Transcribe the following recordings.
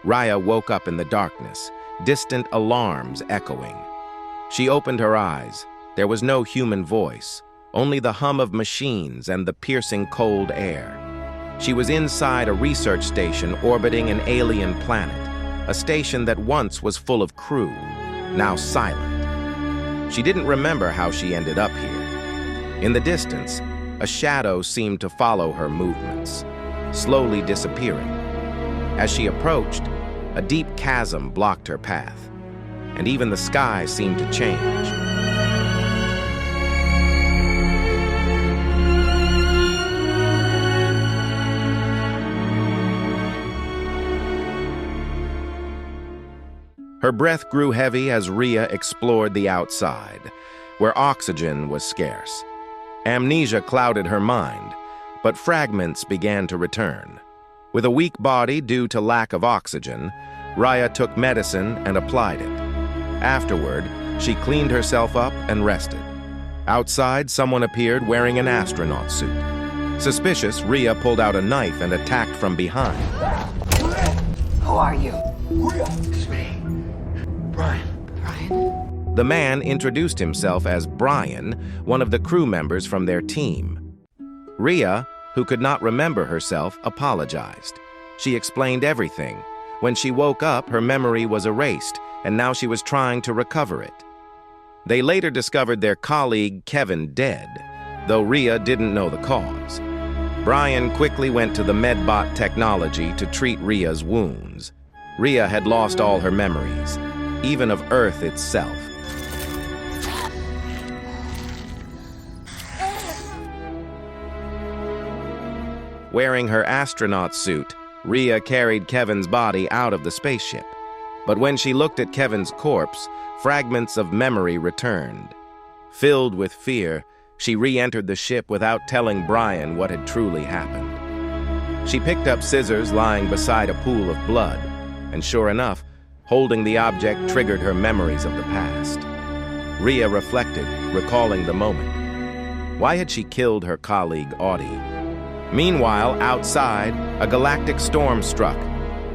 Riya woke up in the darkness, distant alarms echoing. She opened her eyes. There was no human voice, only the hum of machines and the piercing cold air. She was inside a research station orbiting an alien planet, a station that once was full of crew, now silent. She didn't remember how she ended up here. In the distance, a shadow seemed to follow her movements, slowly disappearing. As she approached, a deep chasm blocked her path, and even the sky seemed to change. Her breath grew heavy as Riya explored the outside, where oxygen was scarce. Amnesia clouded her mind, but fragments began to return. With a weak body due to lack of oxygen, Riya took medicine and applied it. Afterward, she cleaned herself up and rested. Outside, someone appeared wearing an astronaut suit. Suspicious, Riya pulled out a knife and attacked from behind. Who are you? Riya, it's me. Brion. Brion? The man introduced himself as Brion, one of the crew members from their team. Riya, who could not remember herself, apologized. She explained everything. When she woke up, her memory was erased, and now she was trying to recover it. They later discovered their colleague Kevin dead, though Riya didn't know the cause. Brion quickly went to the Medbot technology to treat Riya's wounds. Riya had lost all her memories, even of Earth itself. Wearing her astronaut suit, Riya carried Kevin's body out of the spaceship. But when she looked at Kevin's corpse, fragments of memory returned. Filled with fear, she re-entered the ship without telling Brion what had truly happened. She picked up scissors lying beside a pool of blood, and sure enough, holding the object triggered her memories of the past. Riya reflected, recalling the moment. Why had she killed her colleague, Audie? Meanwhile, outside, a galactic storm struck.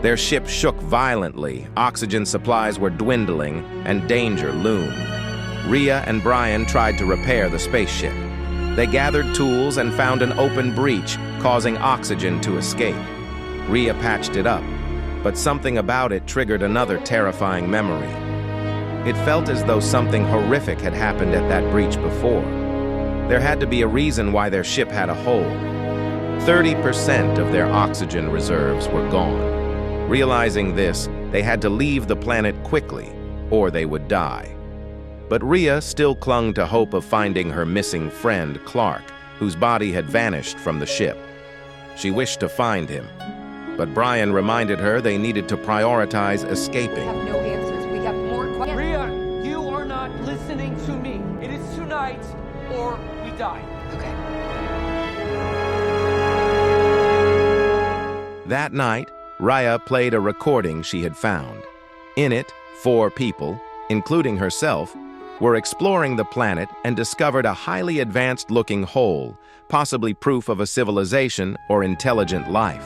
Their ship shook violently, oxygen supplies were dwindling, and danger loomed. Riya and Brion tried to repair the spaceship. They gathered tools and found an open breach, causing oxygen to escape. Riya patched it up, but something about it triggered another terrifying memory. It felt as though something horrific had happened at that breach before. There had to be a reason why their ship had a hole. 30% of their oxygen reserves were gone. Realizing this, they had to leave the planet quickly, or they would die. But Riya still clung to hope of finding her missing friend, Clark, whose body had vanished from the ship. She wished to find him, but Brion reminded her they needed to prioritize escaping. We have no answers. We have more questions. Riya, you are not listening to me. It is tonight, or we die. Okay. That night, Riya played a recording she had found. In it, 4 people, including herself, were exploring the planet and discovered a highly advanced-looking hole, possibly proof of a civilization or intelligent life.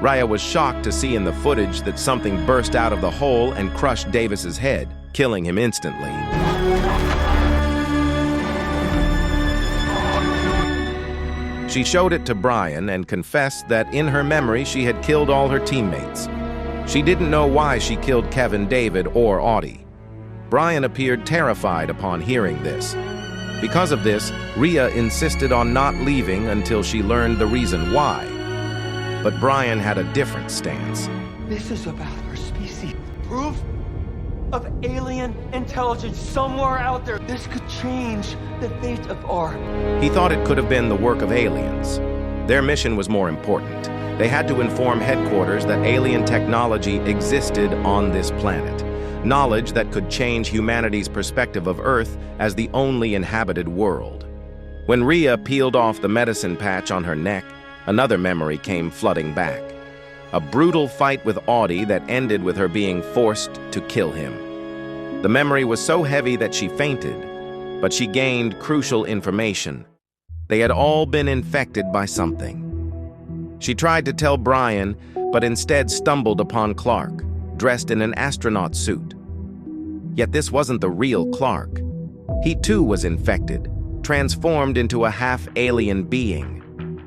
Riya was shocked to see in the footage that something burst out of the hole and crushed Davis's head, killing him instantly. She showed it to Brion and confessed that in her memory she had killed all her teammates. She didn't know why she killed Kevin, David, or Audie. Brion appeared terrified upon hearing this. Because of this, Riya insisted on not leaving until she learned the reason why. But Brion had a different stance. This is about our species. Proof of alien intelligence somewhere out there. This could change the fate of our... He thought it could have been the work of aliens. Their mission was more important. They had to inform headquarters that alien technology existed on this planet. Knowledge that could change humanity's perspective of Earth as the only inhabited world. When Riya peeled off the medicine patch on her neck, another memory came flooding back. A brutal fight with Audie that ended with her being forced to kill him. The memory was so heavy that she fainted, but she gained crucial information. They had all been infected by something. She tried to tell Brion, but instead stumbled upon Clark. dressed in an astronaut suit. Yet this wasn't the real Clark. He too was infected, transformed into a half-alien being.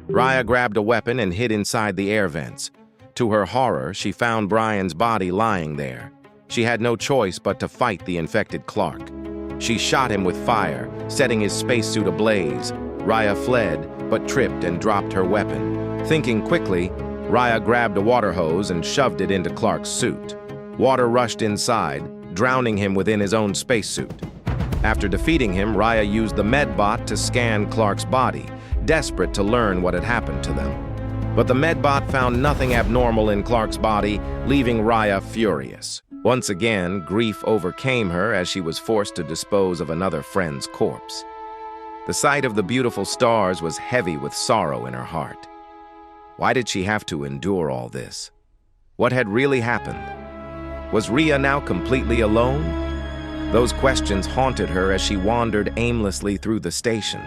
Riya grabbed a weapon and hid inside the air vents. To her horror, she found Brion's body lying there. She had no choice but to fight the infected Clark. She shot him with fire, setting his spacesuit ablaze. Riya fled, but tripped and dropped her weapon. Thinking quickly, Riya grabbed a water hose and shoved it into Clark's suit. Water rushed inside, drowning him within his own spacesuit. After defeating him, Riya used the medbot to scan Clark's body, desperate to learn what had happened to them. But the medbot found nothing abnormal in Clark's body, leaving Riya furious. Once again, grief overcame her as she was forced to dispose of another friend's corpse. The sight of the beautiful stars was heavy with sorrow in her heart. Why did she have to endure all this? What had really happened? Was Riya now completely alone? Those questions haunted her as she wandered aimlessly through the station.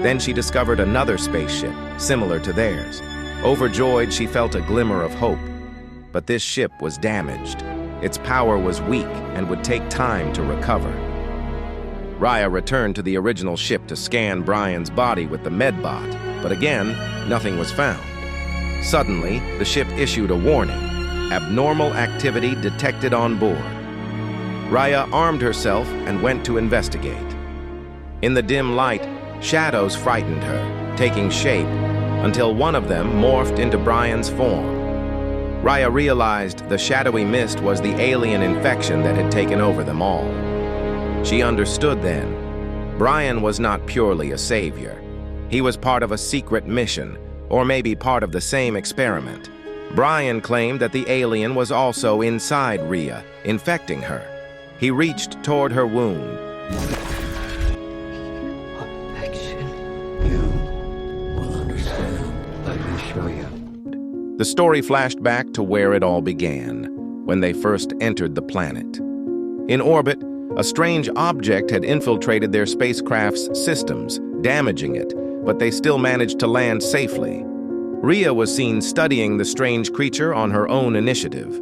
Then she discovered another spaceship, similar to theirs. Overjoyed, she felt a glimmer of hope. But this ship was damaged. Its power was weak and would take time to recover. Riya returned to the original ship to scan Brion's body with the medbot, but again, nothing was found. Suddenly, the ship issued a warning. Abnormal activity detected on board. Riya armed herself and went to investigate. In the dim light, shadows frightened her, taking shape, until one of them morphed into Brion's form. Riya realized the shadowy mist was the alien infection that had taken over them all. She understood then. Brion was not purely a savior. He was part of a secret mission, or maybe part of the same experiment. Brion claimed that the alien was also inside Riya, infecting her. He reached toward her wound. The story flashed back to where it all began, when they first entered the planet. In orbit, a strange object had infiltrated their spacecraft's systems, damaging it, but they still managed to land safely. Riya was seen studying the strange creature on her own initiative.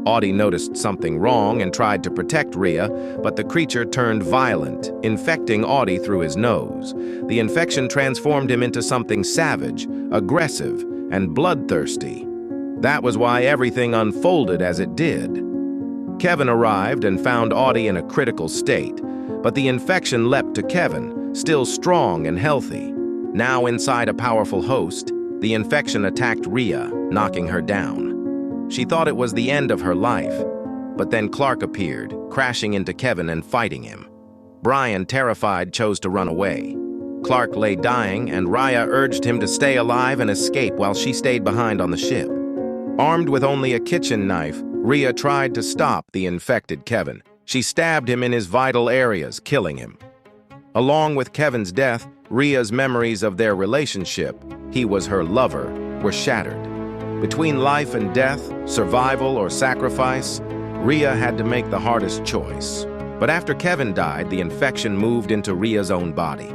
Audie noticed something wrong and tried to protect Riya, but the creature turned violent, infecting Audie through his nose. The infection transformed him into something savage, aggressive, and bloodthirsty. That was why everything unfolded as it did. Kevin arrived and found Audie in a critical state, but the infection leapt to Kevin, still strong and healthy. Now inside a powerful host, the infection attacked Riya, knocking her down. She thought it was the end of her life, but then Clark appeared, crashing into Kevin and fighting him. Brion, terrified, chose to run away. Clark lay dying, and Riya urged him to stay alive and escape while she stayed behind on the ship. Armed with only a kitchen knife, Riya tried to stop the infected Kevin. She stabbed him in his vital areas, killing him. Along with Kevin's death, Riya's memories of their relationship, he was her lover, were shattered. Between life and death, survival or sacrifice, Riya had to make the hardest choice. But after Kevin died, the infection moved into Riya's own body.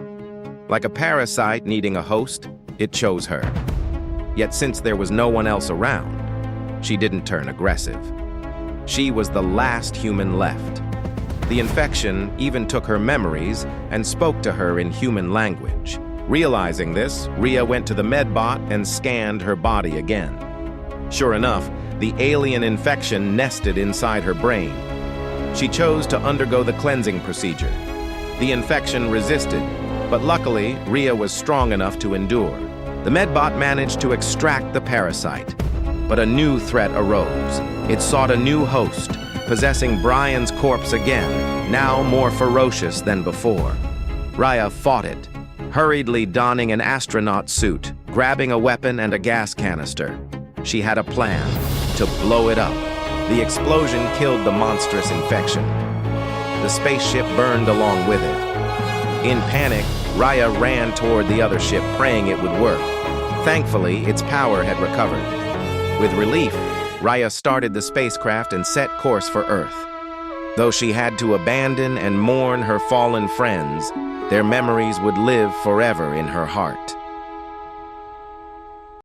Like a parasite needing a host, it chose her. Yet since there was no one else around, she didn't turn aggressive. She was the last human left. The infection even took her memories and spoke to her in human language. Realizing this, Riya went to the medbot and scanned her body again. Sure enough, the alien infection nested inside her brain. She chose to undergo the cleansing procedure. The infection resisted, but luckily, Riya was strong enough to endure. The medbot managed to extract the parasite, but a new threat arose. It sought a new host, possessing Brion's corpse again, now more ferocious than before. Riya fought it, hurriedly donning an astronaut suit, grabbing a weapon and a gas canister. She had a plan, to blow it up. The explosion killed the monstrous infection. The spaceship burned along with it. In panic, Riya ran toward the other ship, praying it would work. Thankfully, its power had recovered. With relief, Riya started the spacecraft and set course for Earth. Though she had to abandon and mourn her fallen friends, their memories would live forever in her heart.